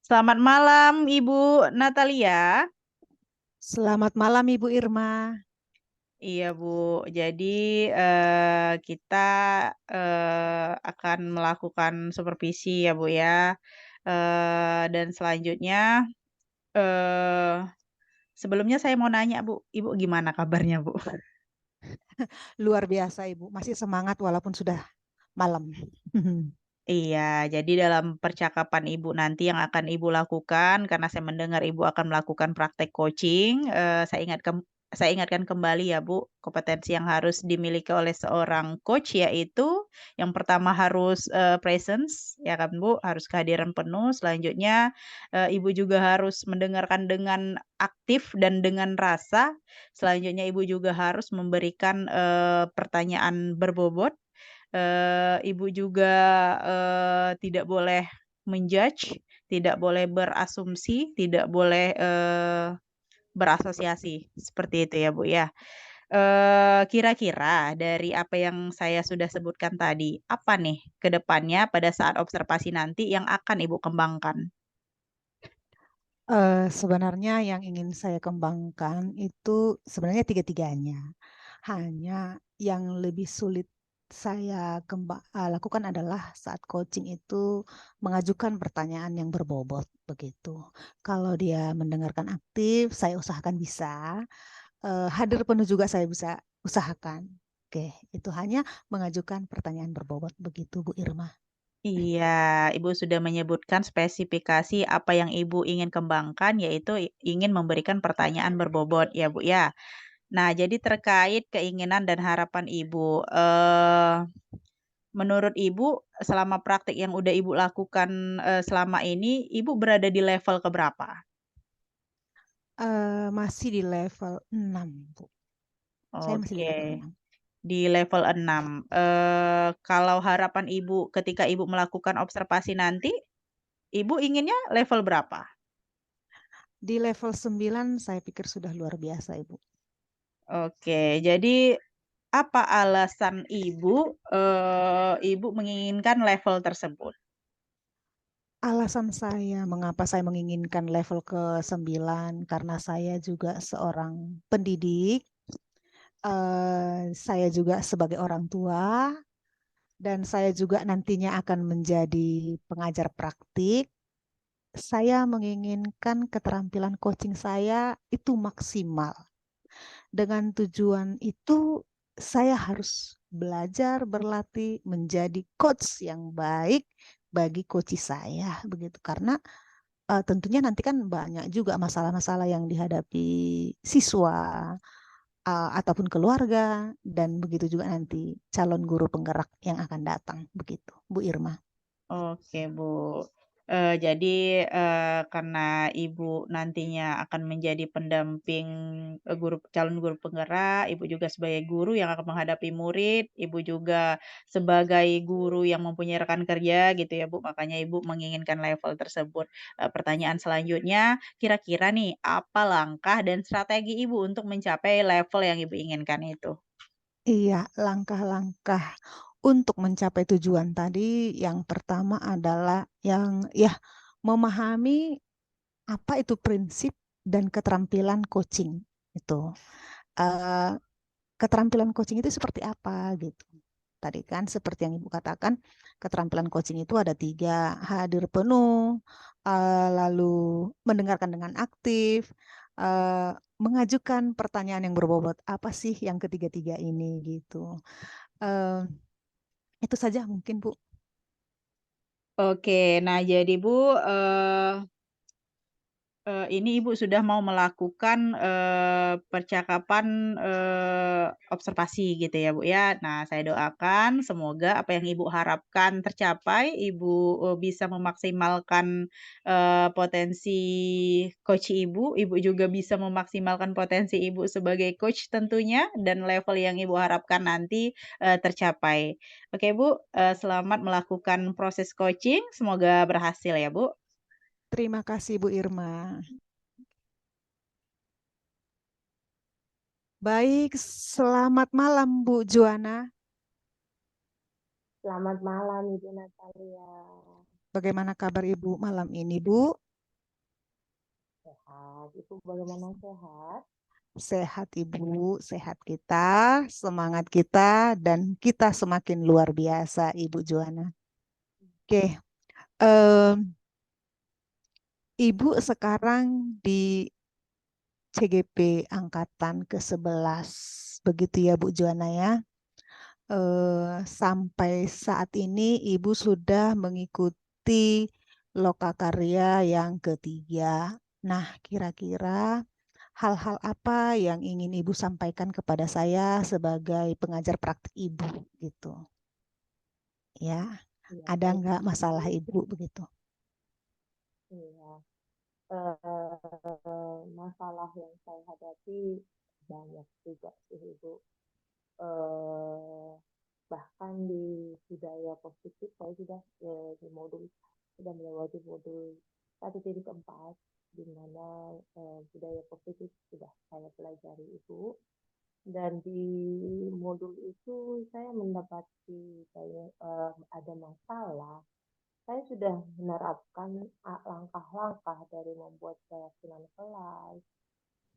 Selamat malam, Ibu Natalia. Selamat malam Ibu Irma. Iya, Bu. Jadi kita akan melakukan supervisi ya, Bu ya. Dan selanjutnya, eh sebelumnya saya mau nanya, Bu, Ibu gimana kabarnya, Bu? Luar biasa Ibu, masih semangat walaupun sudah malam. Iya, jadi dalam percakapan Ibu nanti yang akan Ibu lakukan, karena saya mendengar Ibu akan melakukan praktek coaching, saya ingatkan kembali ya Bu, kompetensi yang harus dimiliki oleh seorang coach yaitu yang pertama harus presence, ya kan Bu, harus kehadiran penuh. Selanjutnya Ibu juga harus mendengarkan dengan aktif dan dengan rasa. Selanjutnya Ibu juga harus memberikan pertanyaan berbobot. Ibu juga, tidak boleh menjudge, tidak boleh berasumsi, tidak boleh, berasosiasi, seperti itu ya, Bu, ya. Kira-kira dari apa yang saya sudah sebutkan tadi, apa nih ke depannya pada saat observasi nanti yang akan Ibu kembangkan? Sebenarnya yang ingin saya kembangkan itu sebenarnya tiga-tiganya. Hanya yang lebih sulit saya lakukan adalah saat coaching itu mengajukan pertanyaan yang berbobot begitu. Kalau dia mendengarkan aktif, saya usahakan bisa. Hadir penuh juga saya bisa usahakan. Oke, itu hanya mengajukan pertanyaan berbobot begitu Bu Irma. Iya, Ibu sudah menyebutkan spesifikasi apa yang Ibu ingin kembangkan, yaitu ingin memberikan pertanyaan berbobot ya, Bu, ya. Nah, jadi terkait keinginan dan harapan Ibu, menurut Ibu selama praktik yang udah Ibu lakukan, selama ini, Ibu berada di level keberapa? Masih di level 6 Bu. Saya masih di Oke, level 6. di level 6. Kalau harapan Ibu ketika Ibu melakukan observasi nanti, Ibu inginnya level berapa? Di level 9 saya pikir sudah luar biasa Ibu. Oke, jadi apa alasan Ibu, Ibu menginginkan level tersebut? Alasan saya mengapa saya menginginkan level ke 9 karena saya juga seorang pendidik, saya juga sebagai orang tua, dan saya juga nantinya akan menjadi pengajar praktik. Saya menginginkan keterampilan coaching saya itu maksimal. Dengan tujuan itu, saya harus belajar, berlatih, menjadi coach yang baik bagi coach saya, begitu. Karena tentunya nanti kan banyak juga masalah-masalah yang dihadapi siswa ataupun keluarga, dan begitu juga nanti calon guru penggerak yang akan datang, begitu, Bu Irma. Oke, Bu. Jadi, karena Ibu nantinya akan menjadi pendamping, calon guru penggerak, Ibu juga sebagai guru yang akan menghadapi murid, Ibu juga sebagai guru yang mempunyai rekan kerja gitu ya, Bu, makanya Ibu menginginkan level tersebut. Pertanyaan selanjutnya, kira-kira nih apa langkah dan strategi Ibu untuk mencapai level yang Ibu inginkan itu? Iya, langkah-langkah untuk mencapai tujuan tadi yang pertama adalah yang ya memahami apa itu prinsip dan keterampilan coaching itu. Eh, Keterampilan coaching itu seperti apa gitu. Tadi kan seperti yang Ibu katakan, keterampilan coaching itu ada 3: hadir penuh, lalu mendengarkan dengan aktif, eh, mengajukan pertanyaan yang berbobot. Apa sih yang ketiga-tiga ini gitu. Eh, itu saja mungkin Bu. Oke, nah jadi Bu, ini Ibu sudah mau melakukan, percakapan, observasi gitu ya, Bu, ya. Nah, saya doakan semoga apa yang Ibu harapkan tercapai, Ibu, bisa memaksimalkan, potensi coach Ibu, Ibu juga bisa memaksimalkan potensi Ibu sebagai coach tentunya, dan level yang Ibu harapkan nanti, tercapai. Oke, Bu, selamat melakukan proses coaching, semoga berhasil ya, Bu. Terima kasih Bu Irma. Baik, selamat malam Bu Juana. Selamat malam Ibu Natalia. Bagaimana kabar Ibu malam ini Bu? Sehat. Itu bagaimana sehat? Sehat Ibu, sehat kita, semangat kita, dan kita semakin luar biasa Ibu Juana. Oke, em, Ibu sekarang di CGP Angkatan ke-11, begitu ya Bu Juana ya. Sampai saat ini Ibu sudah mengikuti lokakarya yang ketiga. Nah, kira-kira hal-hal apa yang ingin Ibu sampaikan kepada saya sebagai pengajar praktik Ibu gitu? Ya, Ya, ada baik. nggak masalah Ibu begitu? Iya. Masalah yang saya hadapi banyak juga sih Ibu. Eh, Bahkan di budaya positif saya sudah di modul sudah melewati modul 1.4 di mana budaya positif sudah saya pelajari Ibu. Dan di modul itu saya mendapati kayak ada masalah. Saya sudah menerapkan langkah-langkah dari membuat keyakinan kelas.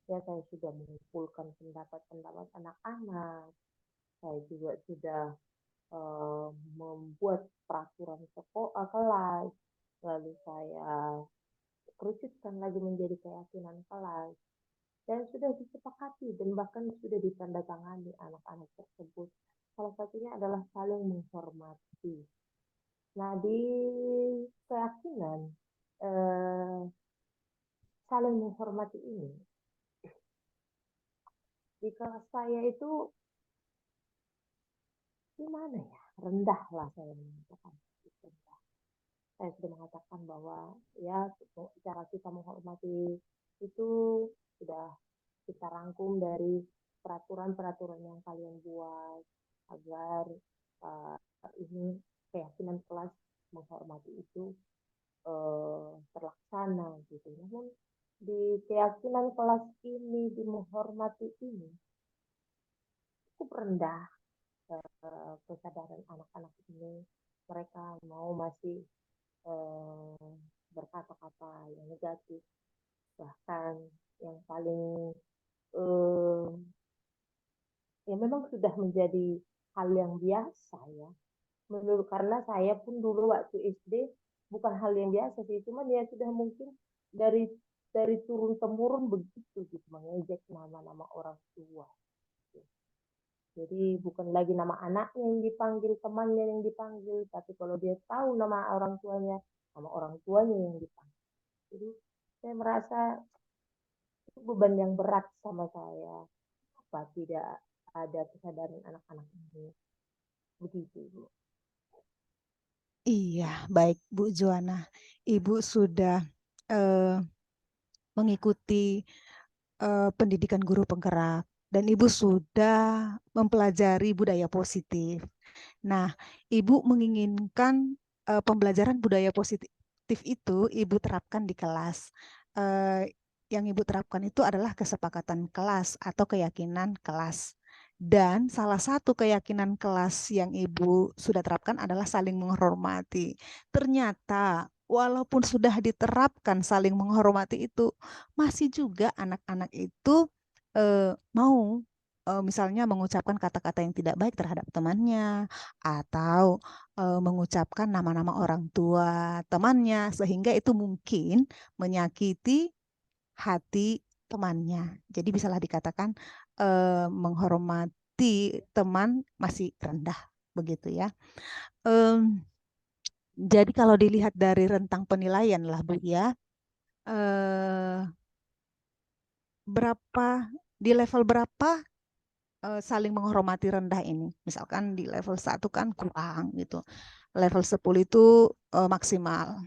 Ya, saya sudah mengumpulkan pendapat-pendapat anak-anak. Saya juga sudah eh, membuat peraturan sekolah kelas. Lalu saya kerucutkan lagi menjadi keyakinan kelas. Dan sudah disepakati dan bahkan sudah ditandatangani anak-anak tersebut. Salah satunya adalah saling menghormati. Nah, di keyakinan eh, saling menghormati ini, di kelas saya itu gimana ya, rendah lah saya mengatakan. Rendah. Saya sudah mengatakan bahwa ya cara kita menghormati itu sudah kita rangkum dari peraturan-peraturan yang kalian buat agar uh, ini keyakinan kelas menghormati itu terlaksana gitu. Namun di keyakinan kelas ini, di menghormati ini cukup rendah kesadaran anak-anak ini. Mereka mau masih uh, berkata-kata yang negatif, bahkan yang paling uh, ya memang sudah menjadi hal yang biasa ya. Menurut karena saya pun dulu waktu SD bukan hal yang biasa sih, cuman ya sudah mungkin dari turun temurun begitu gitu mengejek nama-nama orang tua. Jadi bukan lagi nama anaknya yang dipanggil, temannya yang dipanggil, tapi kalau dia tahu nama orang tuanya, nama orang tuanya yang dipanggil. Jadi saya merasa itu beban yang berat sama saya. Apa tidak ada kesadaran anak-anak ini begitu, Bu. Iya, baik Bu Juana. Ibu sudah eh, mengikuti pendidikan guru penggerak dan Ibu sudah mempelajari budaya positif. Nah, Ibu menginginkan pembelajaran budaya positif itu Ibu terapkan di kelas. Eh, yang Ibu terapkan itu adalah kesepakatan kelas atau keyakinan kelas. Dan salah satu keyakinan kelas yang Ibu sudah terapkan adalah saling menghormati. Ternyata, walaupun sudah diterapkan saling menghormati itu, masih juga anak-anak itu mau misalnya mengucapkan kata-kata yang tidak baik terhadap temannya atau mengucapkan nama-nama orang tua temannya sehingga itu mungkin menyakiti hati temannya. Jadi bisalah dikatakan menghormati teman masih rendah begitu ya. Em, jadi kalau dilihat dari rentang penilaian lah Bu ya, eh, berapa di level berapa saling menghormati rendah ini. Misalkan di level 1 kan kurang gitu. Level 10 itu maksimal.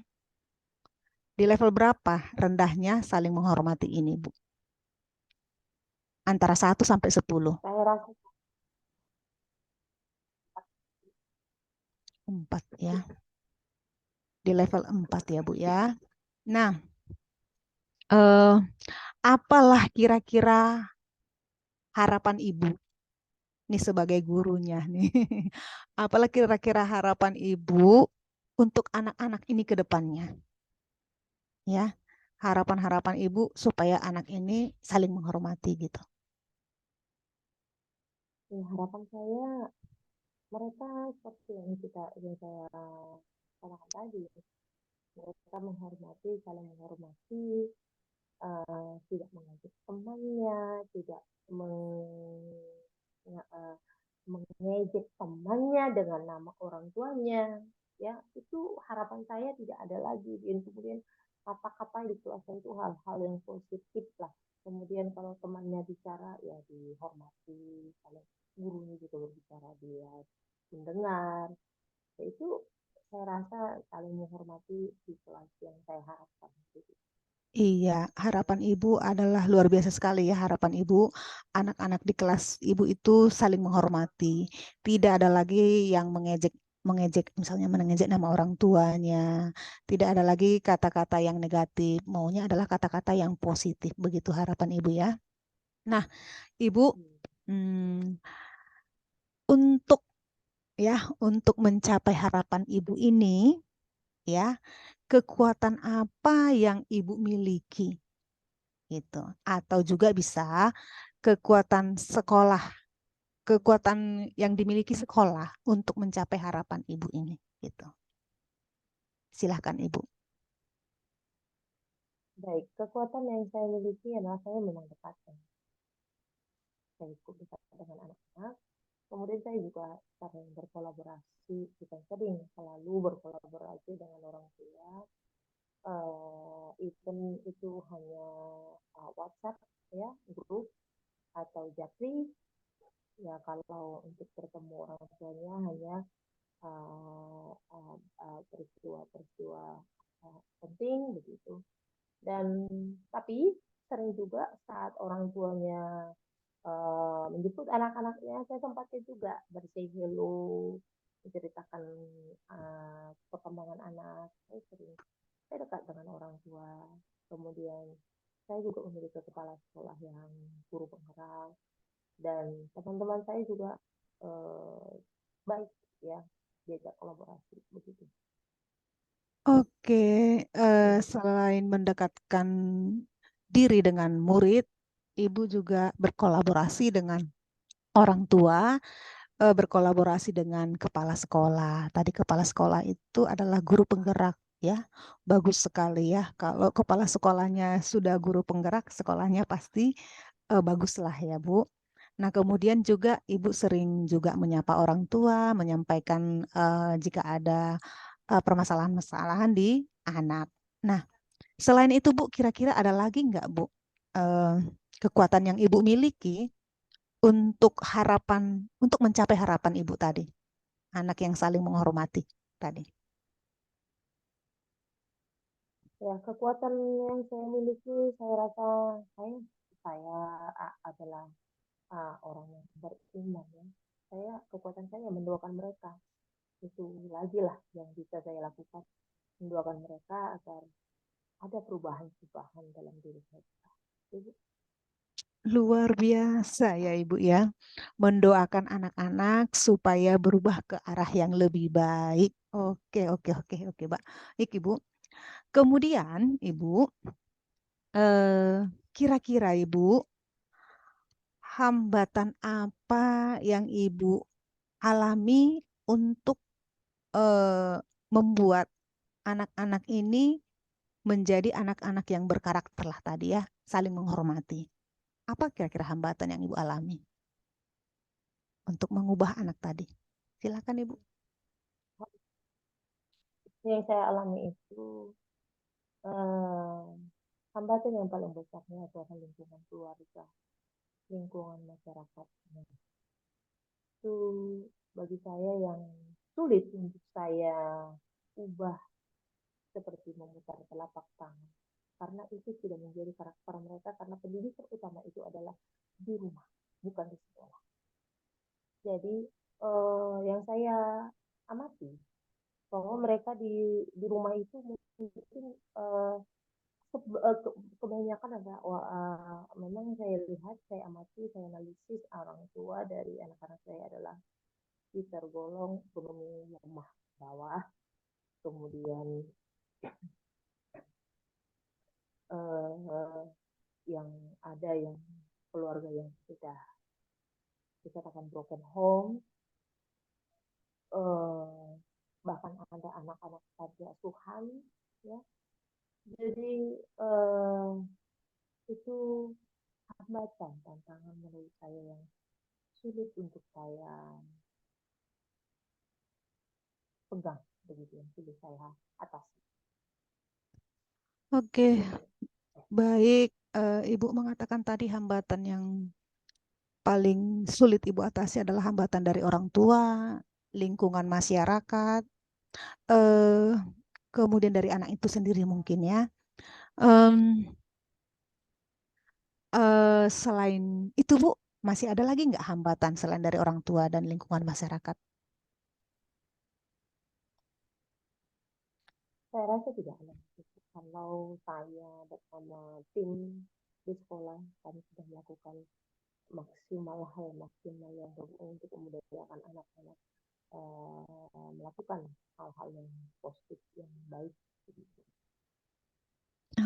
Di level berapa rendahnya saling menghormati ini, Bu? Antara 1 sampai 10. Saya rasa 4 ya. Di level 4 ya, Bu ya. Nah, eh, apalah kira-kira harapan Ibu nih sebagai gurunya nih? Apalah kira-kira harapan Ibu untuk anak-anak ini ke depannya? Ya. harapan-harapan ibu supaya anak ini saling menghormati gitu. Ya, harapan saya mereka seperti yang saya katakan tadi, mereka menghormati, saling menghormati, tidak mengejek temannya, tidak mengejek temannya dengan nama orang tuanya. Ya, itu harapan saya tidak ada lagi. Dan kemudian kata-kata di kelas itu hal-hal yang positif lah. Kemudian kalau temannya bicara ya dihormati, kalau gurunya juga berbicara dia mendengar. Ya, itu saya rasa saling menghormati di kelas yang saya harapkan. Iya, harapan ibu adalah luar biasa sekali ya. Harapan ibu, anak-anak di kelas ibu itu saling menghormati. Tidak ada lagi yang mengejek, misalnya mengejek nama orang tuanya. Tidak ada lagi kata-kata yang negatif. Maunya adalah kata-kata yang positif. Begitu harapan ibu ya. Nah, ibu, hmm, untuk untuk mencapai harapan ibu ini, ya, kekuatan apa yang ibu miliki? Gitu. Atau juga bisa kekuatan sekolah, kekuatan yang dimiliki sekolah untuk mencapai harapan ibu ini. Gitu. Silahkan ibu. Baik, kekuatan yang saya miliki adalah saya memang dekat. Saya cukup dekat dengan anak-anak. Kemudian saya juga sering berkolaborasi, bukan sering, selalu berkolaborasi dengan orang tua. Even itu hanya WhatsApp, ya, grup atau Japri. Ya, kalau untuk bertemu orang tuanya hanya peristiwa-peristiwa penting begitu. Dan tapi sering juga saat orang tuanya menjemput anak-anaknya, saya sempatnya juga bersay hello, menceritakan perkembangan anak. Saya dekat dengan orang tua. Kemudian saya juga memiliki kepala sekolah yang guru penggerak, dan teman-teman saya juga eh, baik, ya, diajak kolaborasi begitu. Oke, selain mendekatkan diri dengan murid, ibu juga berkolaborasi dengan orang tua, berkolaborasi dengan kepala sekolah. Tadi kepala sekolah itu adalah guru penggerak ya. Bagus sekali ya. Kalau kepala sekolahnya sudah guru penggerak, sekolahnya pasti baguslah ya, Bu. Nah, kemudian juga Ibu sering juga menyapa orang tua, menyampaikan jika ada permasalahan-masalahan di anak. Nah, selain itu Bu, kira-kira ada lagi nggak Bu eh, kekuatan yang Ibu miliki untuk mencapai harapan ibu tadi, anak yang saling menghormati tadi. Ya, kekuatan yang saya miliki, saya rasa saya adalah orang yang beriman, ya. Kekuatan saya mendoakan mereka. Itu lagi lah yang bisa saya lakukan, mendoakan mereka agar ada perubahan-perubahan dalam diri mereka. Jadi, Luar biasa ya Ibu ya, mendoakan anak-anak supaya berubah ke arah yang lebih baik. Oke, oke, oke, oke, Mbak. Baik, Ibu. Kemudian, Ibu, kira-kira Ibu, hambatan apa yang Ibu alami untuk membuat anak-anak ini menjadi anak-anak yang berkarakter lah tadi ya, saling menghormati. Apa kira-kira hambatan yang Ibu alami untuk mengubah anak tadi? Silakan Ibu. yang saya alami itu eh, hambatan yang paling besarnya adalah lingkungan keluarga, lingkungan masyarakat. Itu bagi saya yang sulit untuk saya ubah, seperti memutar telapak tangan. Karena itu sudah menjadi karakter mereka, karena pendidikan utama itu adalah di rumah, bukan di sekolah. Jadi yang saya amati bahwa mereka di rumah itu mungkin kebanyakan ada memang saya lihat, saya amati, saya analisis orang tua dari anak-anak saya adalah tergolong ekonomi lemah bawah, kemudian eh, yang ada yang keluarga yang sudah dikatakan broken home, eh, bahkan ada anak-anak panti asuhan, ya. Jadi eh, itu hambatan, tantangan menurut saya yang sulit untuk saya pegang, begitu yang sulit saya atasi. Oke, baik. Ibu mengatakan tadi hambatan yang paling sulit Ibu atasi adalah hambatan dari orang tua, lingkungan masyarakat, eh, kemudian dari anak itu sendiri mungkin ya. Em, Selain itu Bu, masih ada lagi nggak hambatan selain dari orang tua dan lingkungan masyarakat? Saya rasa tidak ada. Kalau saya bersama tim di sekolah, kami sudah melakukan hal maksimal yang untuk memudahkan anak-anak melakukan hal-hal yang positif, yang baik.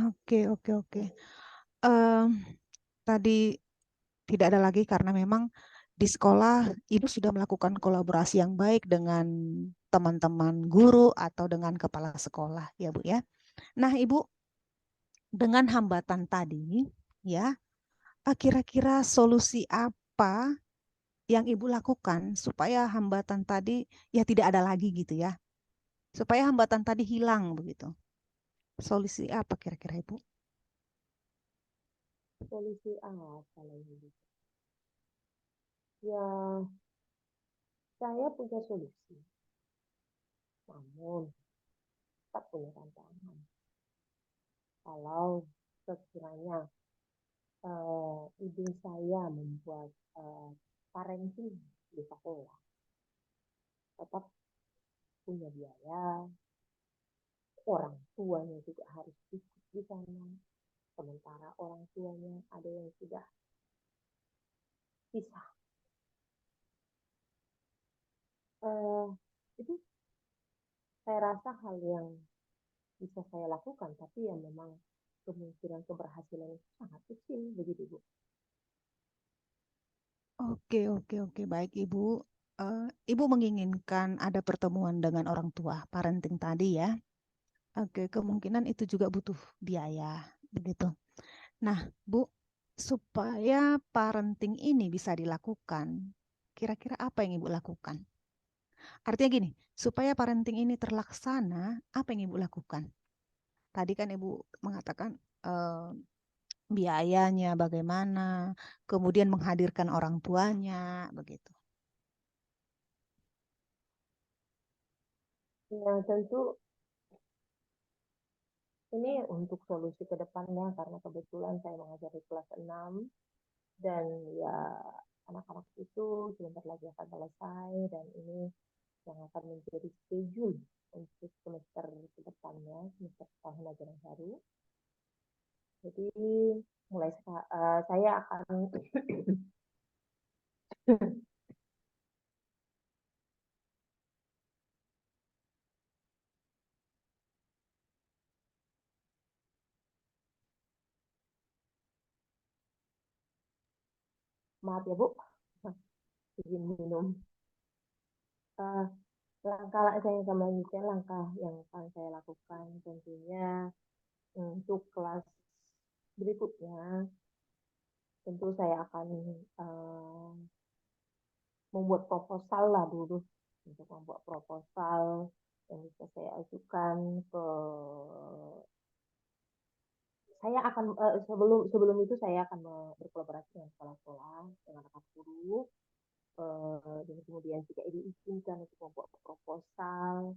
Oke, oke, oke. Em, Tadi tidak ada lagi karena memang di sekolah Ibu sudah melakukan kolaborasi yang baik dengan teman-teman guru atau dengan kepala sekolah ya Bu ya. Nah Ibu, dengan hambatan tadi ya, kira-kira solusi apa yang Ibu lakukan supaya hambatan tadi ya tidak ada lagi gitu ya. Supaya hambatan tadi hilang begitu. Solusi apa kira-kira Ibu? Solusi apa kalau ini? Ya, saya punya solusi, namun tak punya tantangan. Kalau sekiranya ibu saya membuat parenting di sekolah, tetap punya biaya, orang tuanya juga harus ikut di sana. Sementara orang tuanya ada yang sudah pisah. Eh, itu saya rasa hal yang bisa saya lakukan, tapi yang memang kemungkinan keberhasilan itu sangat kecil, begitu Bu. Oke, oke, oke. Baik, Ibu. Ibu menginginkan ada pertemuan dengan orang tua, parenting tadi ya. Oke, kemungkinan itu juga butuh biaya, begitu. Nah, Bu, supaya parenting ini bisa dilakukan, kira-kira apa yang Ibu lakukan? Artinya gini, supaya parenting ini terlaksana, apa yang Ibu lakukan? Tadi kan Ibu mengatakan biayanya bagaimana, kemudian menghadirkan orang tuanya, begitu. Ya, tentu ini untuk solusi ke depannya, karena kebetulan saya mengajar di kelas 6 dan ya anak-anak itu sebentar lagi akan selesai, dan ini yang akan menjadi schedule untuk semester ke depannya, semester tahun ajaran baru. Jadi saya akan maaf ya Bu, izin minum. Eh, Langkah saya akan melanjutkan langkah yang akan saya lakukan tentunya untuk kelas berikutnya. Tentu saya akan eh, membuat proposal lah dulu, untuk membuat proposal yang bisa saya ajukan ke, saya akan sebelum sebelum itu saya akan berkolaborasi dengan sekolah-sekolah, dengan anak guru, dan kemudian jika diizinkan untuk membuat proposal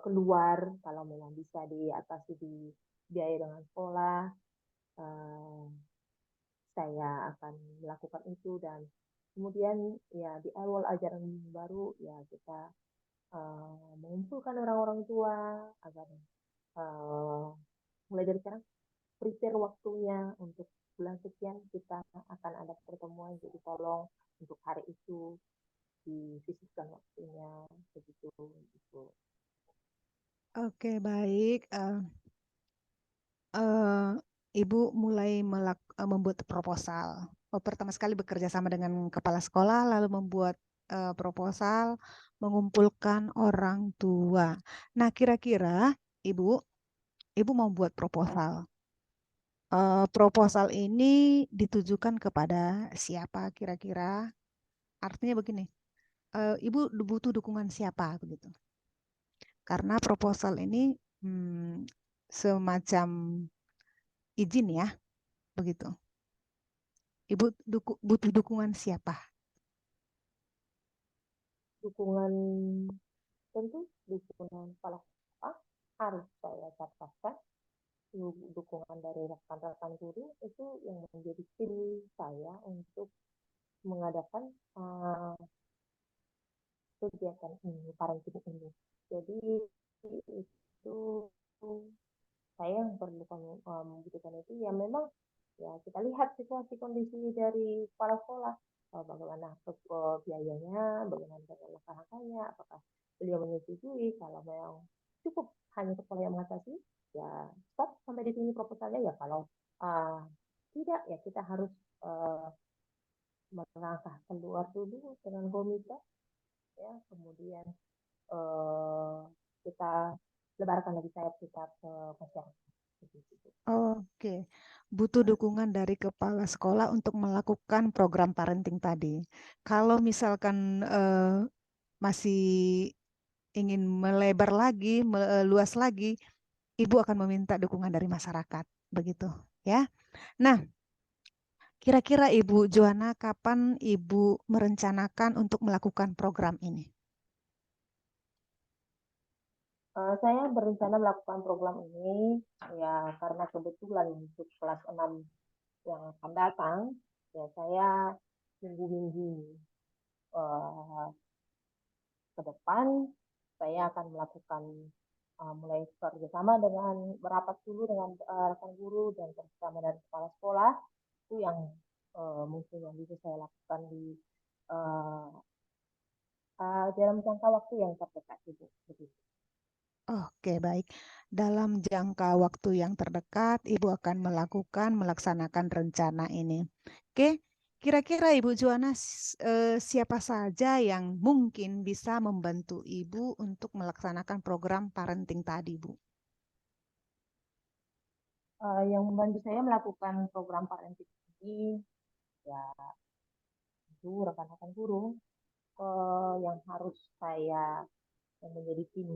keluar, kalau memang bisa diatasi di biaya dengan sekolah, eh, saya akan melakukan itu. Dan kemudian ya di awal ajaran baru ya kita mengumpulkan orang-orang tua agar uh, mulai dari sekarang prepare waktunya untuk bulan sekian kita akan ada pertemuan, jadi tolong untuk hari itu disisihkan waktunya, begitu gitu. Oke, baik. eh, Ibu mulai membuat proposal. Pertama sekali bekerja sama dengan kepala sekolah, lalu membuat proposal, mengumpulkan orang tua. Nah, kira-kira Ibu, Ibu mau buat proposal. Proposal ini ditujukan kepada siapa kira-kira? Artinya begini, Ibu butuh dukungan siapa begitu? Karena proposal ini semacam izin ya, begitu. Ibu butuh dukungan siapa? Dukungan, tentu dukungan kepala sekolah harus saya dapatkan. Dukungan dari rekan-rekan guru itu yang menjadi tim saya untuk mengadakan kegiatan ini, parenting ini. Jadi itu saya yang perlu membutuhkan itu ya memang ya kita lihat situasi kondisi dari kepala sekolah, bagaimana biayanya, bagaimana dengan langkah-langkahnya, apakah beliau menyetujui. Kalau memang cukup hanya sekolah yang mengatasi, ya stop sampai di sini proposalnya. Ya kalau uh, tidak, ya kita harus uh, melangkah keluar dulu dengan komite, ya kemudian uh, kita lebarkan lagi sayap kita ke masyarakat. Oke, butuh dukungan dari kepala sekolah untuk melakukan program parenting tadi. Kalau misalkan masih ingin melebar lagi, meluas lagi, Ibu akan meminta dukungan dari masyarakat, begitu ya. Nah, kira-kira Ibu Joanna, kapan Ibu merencanakan untuk melakukan program ini? Saya berencana melakukan program ini ya karena kebetulan untuk kelas 6 yang akan datang, ya saya minggu-minggu uh, ke depan saya akan melakukan mulai kerjasama dengan berapat dulu dengan rekan guru dan bersama dari kepala sekolah. Itu yang mungkin yang bisa saya lakukan di uh, dalam jangka waktu yang terdekat itu. Begitu. Oke, baik. Dalam jangka waktu yang terdekat, Ibu akan melaksanakan rencana ini. Oke, kira-kira Ibu Juwana, siapa saja yang mungkin bisa membantu Ibu untuk melaksanakan program parenting tadi, Bu? Yang membantu saya melakukan program parenting ini ya itu rekan-rekan guru yang harus saya yang menjadi tim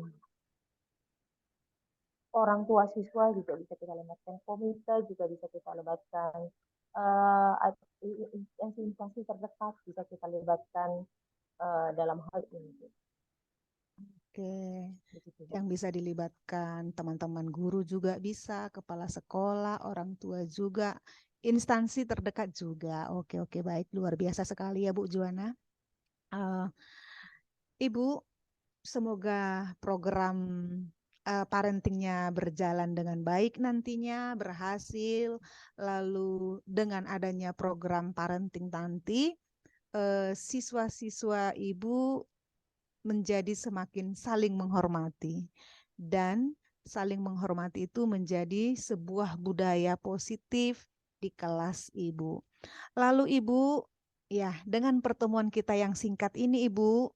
orang tua siswa juga bisa kita libatkan, komite juga bisa kita libatkan, uh, instansi terdekat bisa kita libatkan dalam hal ini. Oke, Begitu, yang bisa dilibatkan teman-teman guru juga bisa, kepala sekolah, orang tua juga, instansi terdekat juga. Oke, oke, baik. Luar biasa sekali ya, Bu Juwana. Uh, Ibu, semoga program parentingnya berjalan dengan baik nantinya, berhasil. Lalu dengan adanya program parenting nanti, siswa-siswa Ibu menjadi semakin saling menghormati. Dan saling menghormati itu menjadi sebuah budaya positif di kelas Ibu. Lalu Ibu, ya dengan pertemuan kita yang singkat ini Ibu,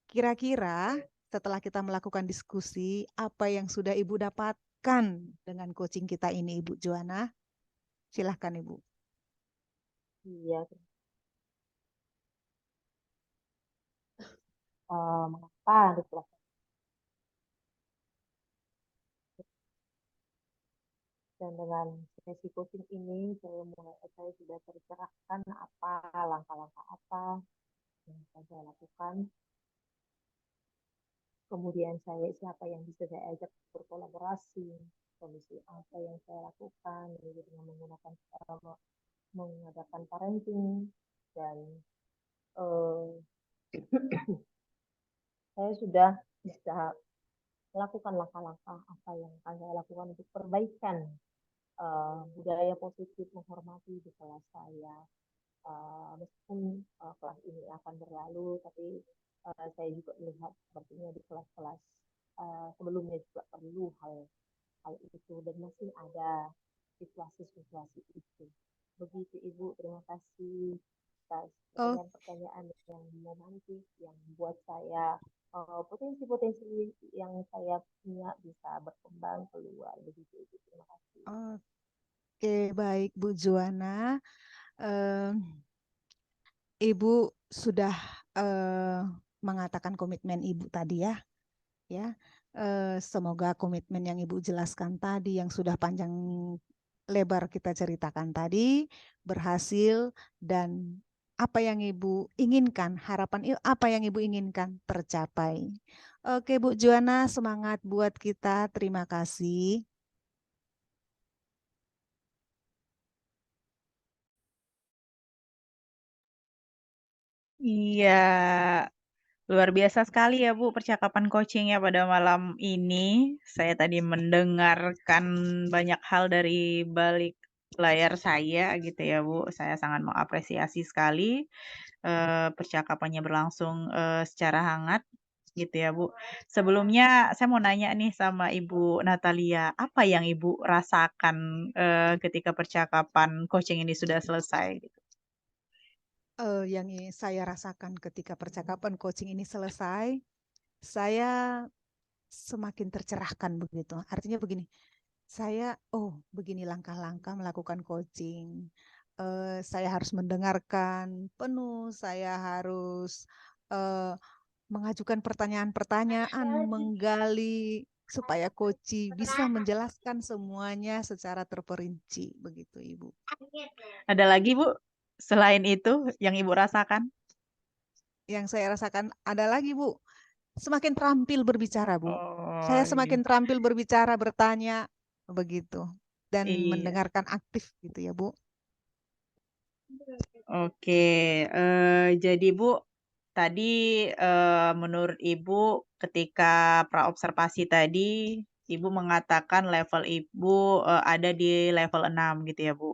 kira-kira setelah kita melakukan diskusi, apa yang sudah Ibu dapatkan dengan coaching kita ini, Ibu Joanna? Silahkan, Ibu. iya. Mengapa di kelas dan dengan sesi coaching ini saya sudah tercerahkan apa langkah-langkah apa yang saya lakukan. Kemudian siapa yang bisa saya ajak berkolaborasi, kondisi apa yang saya lakukan, yaitu dengan mengadakan parenting dan uh, saya sudah bisa melakukan langkah-langkah apa yang akan saya lakukan untuk perbaikan budaya positif menghormati di kelas saya. Meskipun kelas ini akan berlalu, tapi saya juga melihat sepertinya di kelas-kelas sebelumnya juga perlu hal hal itu dan masih ada situasi-situasi itu. Begitu Ibu, terima kasih atas Oh, pertanyaan-pertanyaan yang romantis yang buat saya potensi-potensi yang saya punya bisa berkembang keluar. Begitu Ibu, terima kasih. oke, baik Bu Juana. Em, Ibu sudah mengatakan komitmen Ibu tadi ya. Semoga komitmen yang Ibu jelaskan tadi, yang sudah panjang lebar kita ceritakan tadi, berhasil dan apa yang Ibu inginkan, harapan apa yang Ibu inginkan tercapai. Oke, Bu Juana, semangat buat kita. Terima kasih. Iya, luar biasa sekali ya Bu percakapan coachingnya pada malam ini. Saya tadi mendengarkan banyak hal dari balik layar saya gitu ya Bu. Saya sangat mengapresiasi sekali percakapannya berlangsung secara hangat gitu ya Bu. Sebelumnya saya mau nanya nih sama Ibu Natalia, apa yang Ibu rasakan ketika percakapan coaching ini sudah selesai gitu? Yang saya rasakan ketika percakapan coaching ini selesai, saya semakin tercerahkan begitu. Artinya begini, saya, begini langkah-langkah melakukan coaching. Saya harus mendengarkan penuh, saya harus eh, mengajukan pertanyaan-pertanyaan, menggali supaya coach bisa menjelaskan semuanya secara terperinci, begitu Ibu. Ada lagi Bu, selain itu yang Ibu rasakan? Yang saya rasakan ada lagi Bu, semakin terampil berbicara Bu. Oh Saya iya. semakin terampil berbicara, bertanya, begitu. Dan Iya. mendengarkan aktif gitu ya Bu. Oke, jadi Bu, tadi menurut Ibu ketika praobservasi tadi, Ibu mengatakan level Ibu ada di level 6 gitu ya Bu,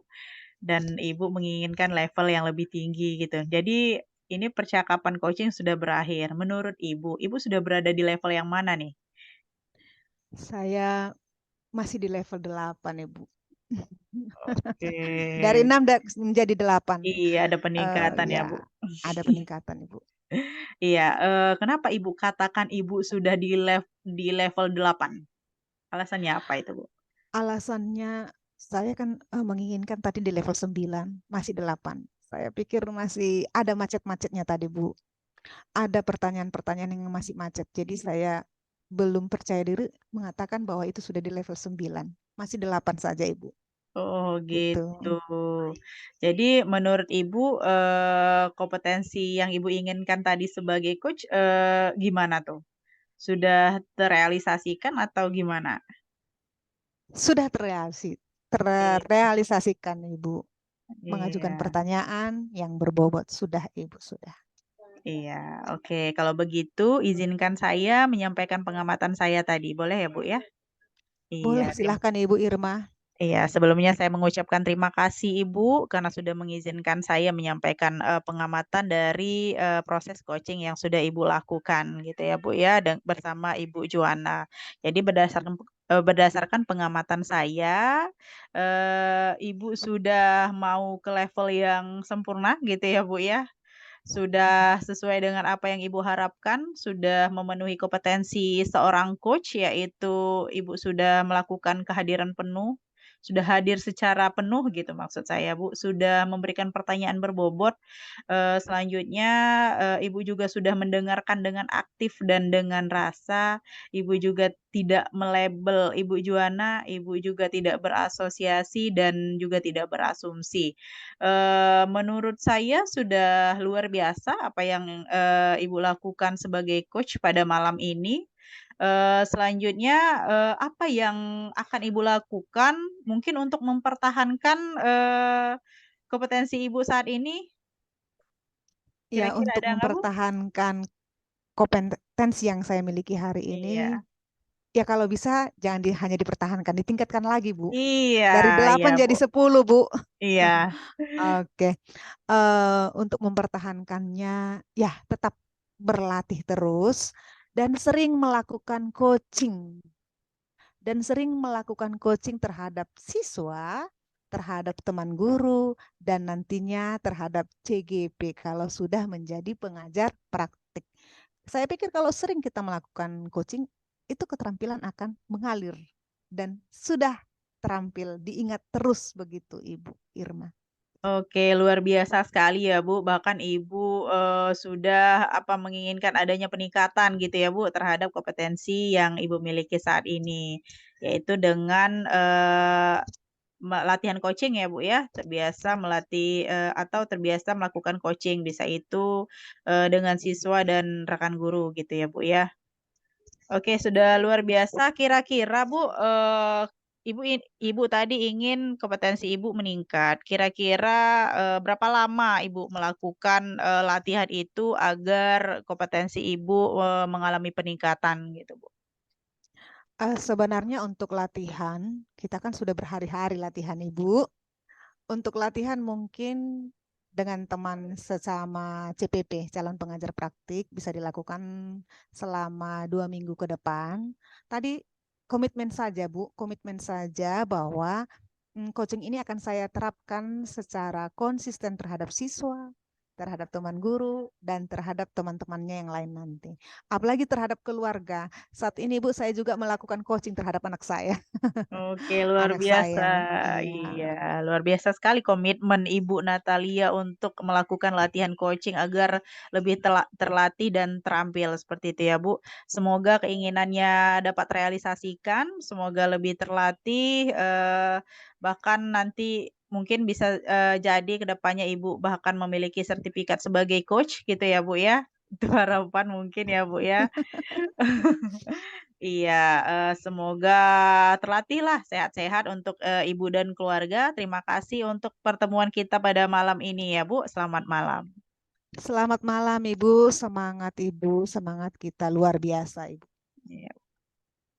dan Ibu menginginkan level yang lebih tinggi gitu. Jadi ini percakapan coaching sudah berakhir. Menurut Ibu, Ibu sudah berada di level yang mana nih? Saya masih di level 8 ya Bu. Oke. Dari 6 menjadi 8. Iya, ada peningkatan ya Ya, Bu. ada peningkatan Ibu. Iya, kenapa Ibu katakan Ibu sudah di level 8? Alasannya apa itu, Bu? Alasannya saya kan menginginkan tadi di level 9, masih 8. Saya pikir masih ada macet-macetnya tadi Bu. Ada pertanyaan-pertanyaan yang masih macet. Jadi saya belum percaya diri mengatakan bahwa itu sudah di level 9. Masih 8 saja Ibu. Oh, Gitu. gitu. Jadi menurut Ibu, kompetensi yang Ibu inginkan tadi sebagai coach, gimana tuh? Sudah terrealisasikan atau gimana? Sudah Oke. terrealisasikan Ibu. Mengajukan Iya, pertanyaan yang berbobot. Sudah Ibu, sudah. iya. Oke, kalau begitu izinkan saya menyampaikan pengamatan saya tadi, boleh ya, Bu, ya? Iya, Boleh silahkan Ibu Irma. iya, sebelumnya saya mengucapkan terima kasih Ibu karena sudah mengizinkan saya menyampaikan pengamatan dari proses coaching yang sudah Ibu lakukan gitu ya Bu ya dan bersama Ibu Juana. Jadi berdasarkan pengamatan saya Ibu sudah mau ke level yang sempurna gitu ya Bu ya. Sudah sesuai dengan apa yang Ibu harapkan, sudah memenuhi kompetensi seorang coach, yaitu Ibu sudah melakukan kehadiran penuh, sudah hadir secara penuh gitu maksud saya, Bu, sudah memberikan pertanyaan berbobot, selanjutnya, Ibu juga sudah mendengarkan dengan aktif dan dengan rasa, Ibu juga tidak melabel Ibu Juana, Ibu juga tidak berasosiasi dan juga tidak berasumsi. Menurut saya sudah luar biasa apa yang, Ibu lakukan sebagai coach pada malam ini. Selanjutnya, apa yang akan Ibu lakukan mungkin untuk mempertahankan, kompetensi Ibu saat ini? Ya, Kira-kira untuk ada nggak, Bu? mempertahankan kompetensi yang saya miliki hari ini, Iya. ya kalau bisa jangan hanya dipertahankan, ditingkatkan lagi, Bu. Iya Dari iya, 8 Bu. jadi 10, Bu. Iya. Oke. Untuk mempertahankannya, ya tetap berlatih terus dan sering melakukan coaching. dan sering melakukan coaching terhadap siswa, terhadap teman guru, dan nantinya terhadap CGP kalau sudah menjadi pengajar praktik. Saya pikir kalau sering kita melakukan coaching, itu keterampilan akan mengalir dan sudah terampil, diingat terus begitu Ibu Irma. Oke, luar biasa sekali ya, Bu. Bahkan Ibu, sudah menginginkan adanya peningkatan gitu ya, Bu, terhadap kompetensi yang Ibu miliki saat ini. Yaitu dengan, latihan coaching ya, Bu, ya. Terbiasa melatih, atau terbiasa melakukan coaching, bisa itu, dengan siswa dan rekan guru gitu ya, Bu, ya. Oke, sudah luar biasa. Kira-kira Bu, Ibu tadi ingin kompetensi Ibu meningkat. Kira-kira, berapa lama Ibu melakukan, latihan itu agar kompetensi Ibu, mengalami peningkatan gitu, Bu? Sebenarnya untuk latihan, kita kan sudah berhari-hari latihan Ibu. Untuk latihan mungkin dengan teman sesama CPP, calon pengajar praktik, bisa dilakukan selama 2 minggu ke depan. Tadi komitmen saja Bu, komitmen saja bahwa coaching ini akan saya terapkan secara konsisten terhadap siswa, terhadap teman guru, dan terhadap teman-temannya yang lain nanti. Apalagi terhadap keluarga. Saat ini Bu, saya juga melakukan coaching terhadap anak saya. Oke, luar Anak biasa. saya, iya. Iya, luar biasa sekali komitmen Ibu Natalia untuk melakukan latihan coaching agar lebih terlatih dan terampil seperti itu ya, Bu. Semoga keinginannya dapat realisasikan, semoga lebih terlatih, bahkan nanti mungkin bisa, jadi ke depannya Ibu bahkan memiliki sertifikat sebagai coach gitu ya, Bu, ya. Itu harapan mungkin ya, Bu, ya. Iya, semoga terlatihlah sehat-sehat untuk, Ibu dan keluarga. Terima kasih untuk pertemuan kita pada malam ini ya, Bu. Selamat malam. Selamat malam Ibu, semangat Ibu, semangat kita luar biasa Ibu. Iya.